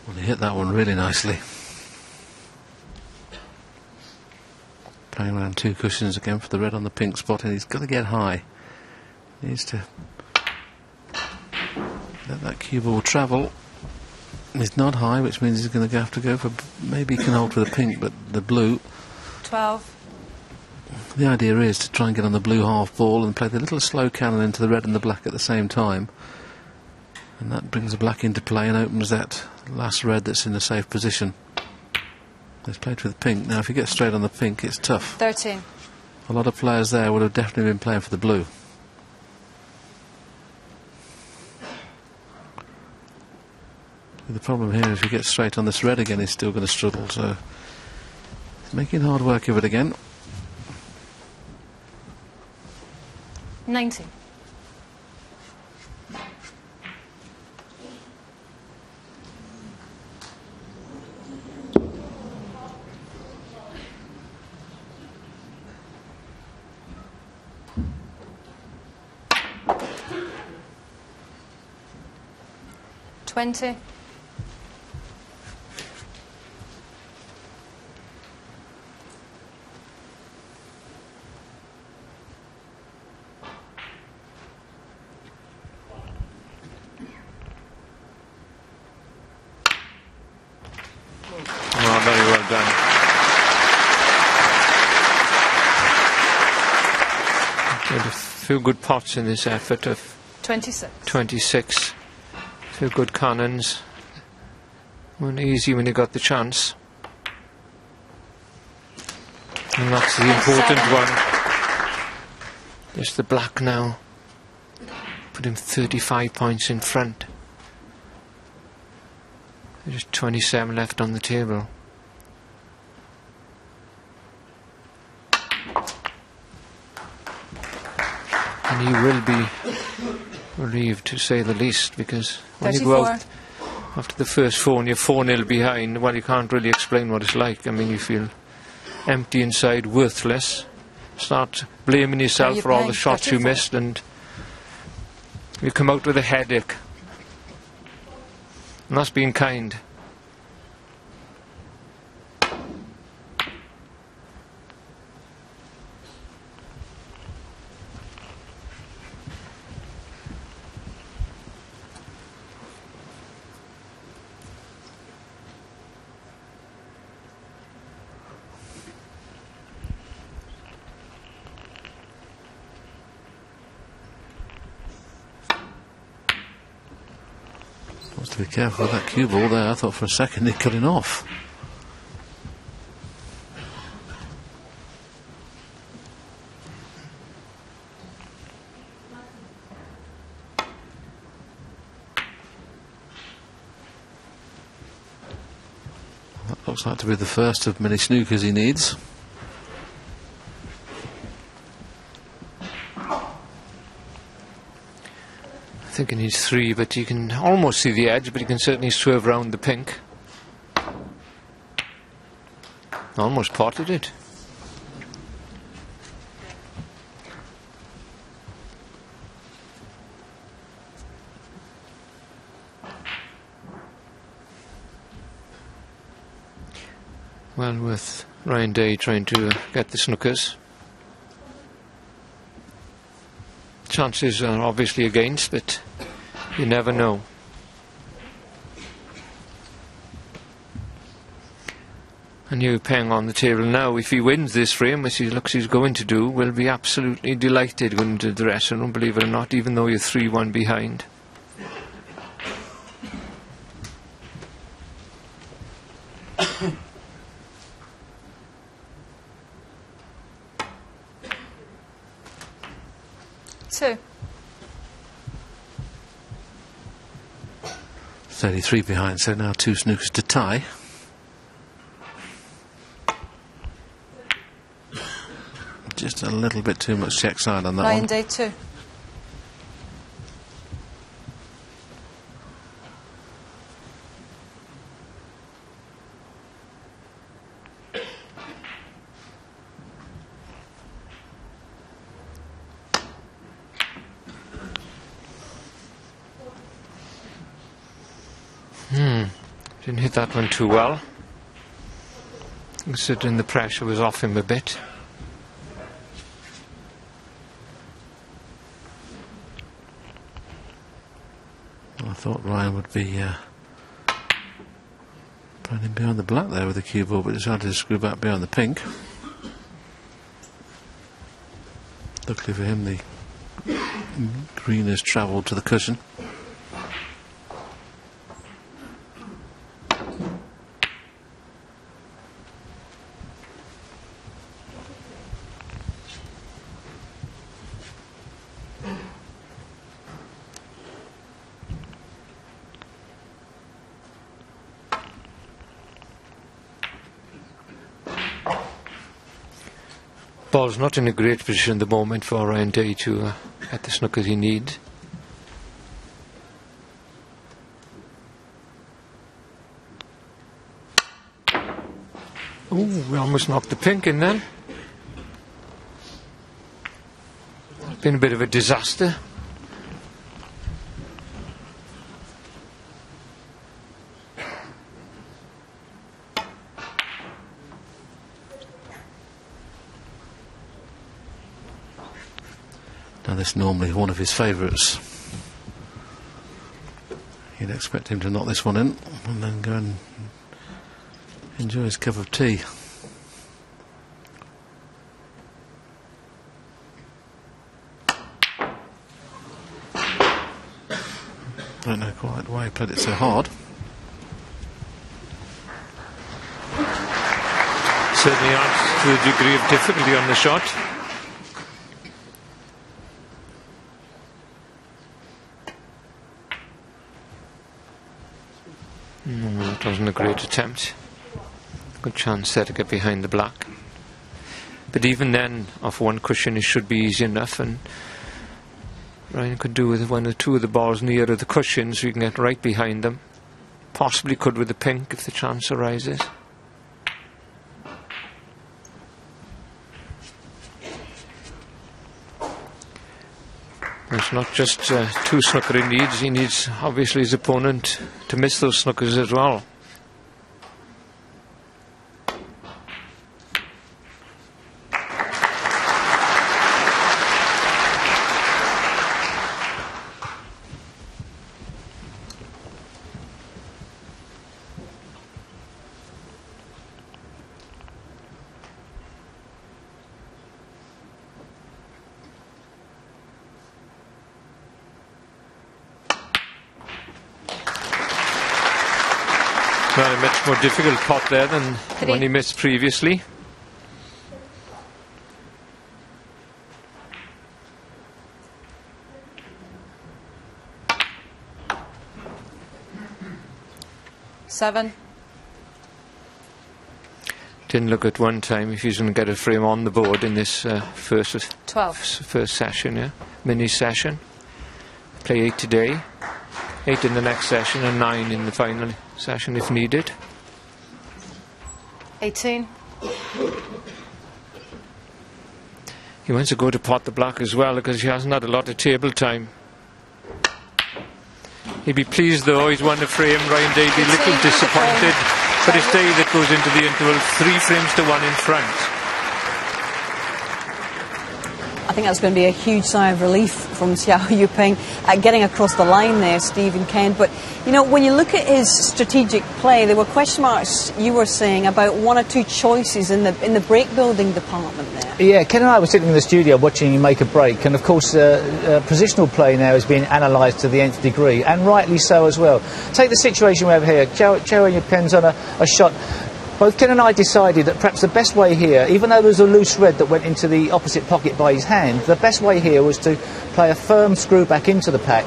Well, he hit that one really nicely. Playing around two cushions again for the red on the pink spot, and he's got to get high. He needs to let that cue ball travel. He's not high, which means he's going to have to go for, maybe he can hold for the pink, but the blue. 12. The idea is to try and get on the blue half ball and play the little slow cannon into the red and the black at the same time. And that brings the black into play and opens that last red that's in a safe position. He's played with the pink. Now, if you get straight on the pink, it's tough. 13. A lot of players there would have definitely been playing for the blue. The problem here, if he gets straight on this red again, he's still going to struggle. So he's making hard work of it again. 90. $20. Oh, very well done. Had a few good pots in this effort of 26. 26. A few good cannons. Wasn't easy when you got the chance. And that's the important one. Just the black now. Put him 35 points in front. There's 27 left on the table. And he will be relieved, to say the least, because when 34. you go out after the first four and you're 4-0 behind, well, you can't really explain what it's like. I mean, you feel empty inside, worthless. Start blaming yourself for all the shots 34. you missed, and you come out with a headache. And that's being kind. Wants to be careful with that cue ball there. I thought for a second he'd cut it off. That looks like to be the first of many snookers he needs. I think he needs 3, but you can almost see the edge, but you can certainly swerve around the pink. Almost potted it. Well worth Ryan Day trying to get the snookers. Chances are obviously against, but you never know. And Yu Peng on the table now. If he wins this frame, which he looks he's going to do, will be absolutely delighted going into the rest. And believe it or not, even though you're 3-1 behind. Two. 33 behind, so now 2 snookers to tie. Just a little bit too much check side on that Ryan one. Day 2. Didn't hit that one too well, considering the pressure was off him a bit. I thought Ryan would be playing him behind the black there with the cue ball, but decided to screw back behind the pink. Luckily for him, the green has travelled to the cushion. Ball's not in a great position at the moment for Ryan Day to get the snookers he needs. Ooh, we almost knocked the pink in then. Been a bit of a disaster. Now this normally one of his favourites. You'd expect him to knock this one in and then go and enjoy his cup of tea. Don't know quite why he played it so hard. Certainly adds to the degree of difficulty on the shot. It wasn't a great attempt. Good chance there to get behind the black. But even then, off one cushion it should be easy enough, and Ryan could do with one or two of the balls nearer the cushion so you can get right behind them. Possibly could with the pink if the chance arises. It's not just two snooker he needs obviously his opponent to miss those snookers as well. Well, a much more difficult pot there than one he missed previously. Seven. Didn't look at one time if he's going to get a frame on the board in this first 12. First session, yeah, mini session. Play 8 today, 8 in the next session, and 9 in the final session if needed. 18. He wants to go to pot the black as well because he hasn't had a lot of table time. He'd be pleased though, he's won the frame. Ryan Day be a little disappointed, but it's Day that goes into the interval 3 frames to 1 in front. I think that's going to be a huge sigh of relief from Xiao Yuping getting across the line there, Steve and Ken. But, you know, when you look at his strategic play, there were question marks, you were saying, about 1 or 2 choices in the break building department there. Yeah, Ken and I were sitting in the studio watching him make a break, and of course positional play now is being analysed to the nth degree, and rightly so as well. Take the situation we have here. Xiao Yuping's on a shot. Both Ken and I decided that perhaps the best way here, even though there was a loose red that went into the opposite pocket by his hand, the best way here was to play a firm screw back into the pack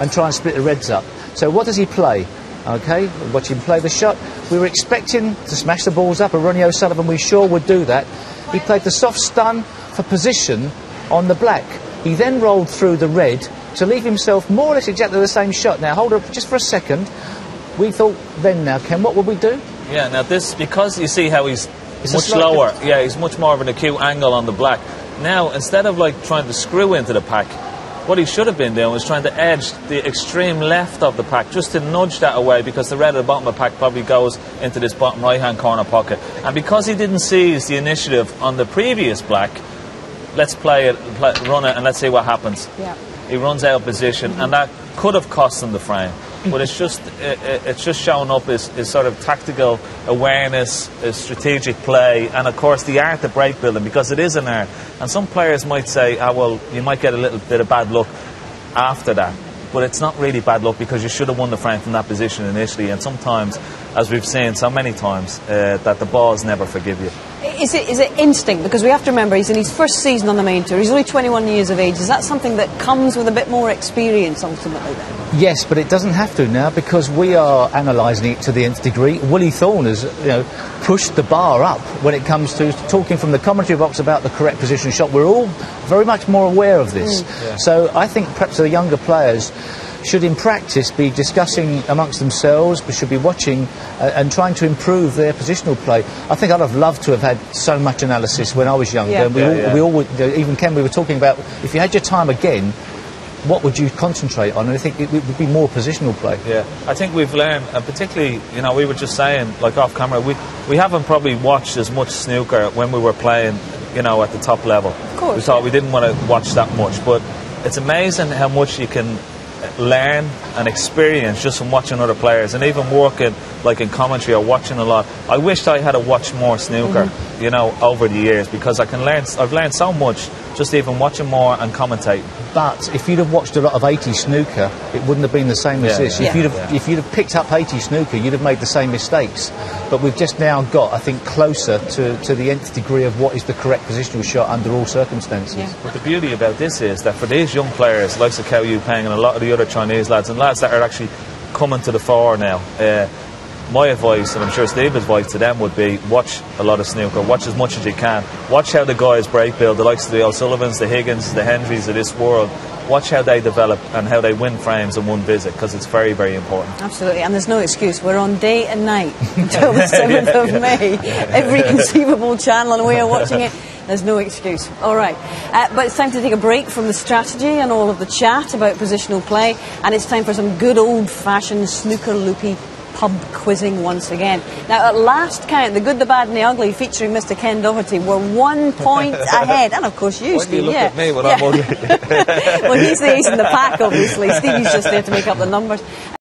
and try and split the reds up. So what does he play? Okay, watch him play the shot. We were expecting to smash the balls up, and Ronnie O'Sullivan we sure would do that. He played the soft stun for position on the black. He then rolled through the red to leave himself more or less exactly the same shot. Now hold up just for a second. We thought then now, Ken, what would we do? Yeah, now this, because you see how he's much lower, yeah, he's much more of an acute angle on the black. Now, instead of like trying to screw into the pack, what he should have been doing was trying to edge the extreme left of the pack, just to nudge that away, because the red at the bottom of the pack probably goes into this bottom right-hand corner pocket. And because he didn't seize the initiative on the previous black, let's play it, run it, and let's see what happens. Yeah. He runs out of position, and that could have cost him the frame. But it's just showing up his sort of tactical awareness, his strategic play, and of course the art of break building, because it is an art. And some players might say, well, you might get a little bit of bad luck after that. But it's not really bad luck, because you should have won the frame from that position initially. And sometimes, as we've seen so many times, that the balls never forgive you. Is it instinct? Because we have to remember he's in his first season on the main tour. He's only 21 years of age. Is that something that comes with a bit more experience ultimately then? Yes, but it doesn't have to now, because we are analysing it to the nth degree. Willie Thorne has, pushed the bar up when it comes to talking from the commentary box about the correct position shot. We're all very much more aware of this. Yeah. So I think perhaps the younger players should in practice be discussing amongst themselves, but should be watching and trying to improve their positional play. I think I'd have loved to have had so much analysis when I was younger. Yeah. We all would, even Ken, we were talking about, if you had your time again, what would you concentrate on? And I think it would be more positional play. Yeah, I think we've learned, and particularly, we were just saying, like off camera, we haven't probably watched as much snooker when we were playing, at the top level. Of course. We thought we didn't want to watch that much, but it's amazing how much you can learn and experience just from watching other players, and even working like in commentary or watching a lot. I wished I had watched more snooker, over the years, because I've learned so much just even watching more and commentating. But if you'd have watched a lot of 80s snooker, it wouldn't have been the same as this. Yeah. If you'd have picked up 80s snooker, you'd have made the same mistakes. But we've just now got, I think, closer to the nth degree of what is the correct positional shot under all circumstances. Yeah. But the beauty about this is that for these young players, like the CAO and a lot of the other Chinese lads, and lads that are actually coming to the fore now, my advice, and I'm sure Steve's advice to them, would be watch a lot of snooker, watch as much as you can, watch how the guys break build, the likes of the O'Sullivans, the Higgins, the Hendrys of this world, watch how they develop and how they win frames in one visit, because it's very, very important. Absolutely, and there's no excuse. We're on day and night until the 7th of May. Every conceivable channel, and we are watching it. There's no excuse. All right. But it's time to take a break from the strategy and all of the chat about positional play, and it's time for some good old-fashioned snooker loopy pub quizzing once again. Now, at last count, the good, the bad and the ugly, featuring Mr. Ken Doherty, were 1 point ahead. And of course you, Why Steve. do you look at me when I'm ugly? Well, he's the ace in the pack, obviously. Stevie's just there to make up the numbers.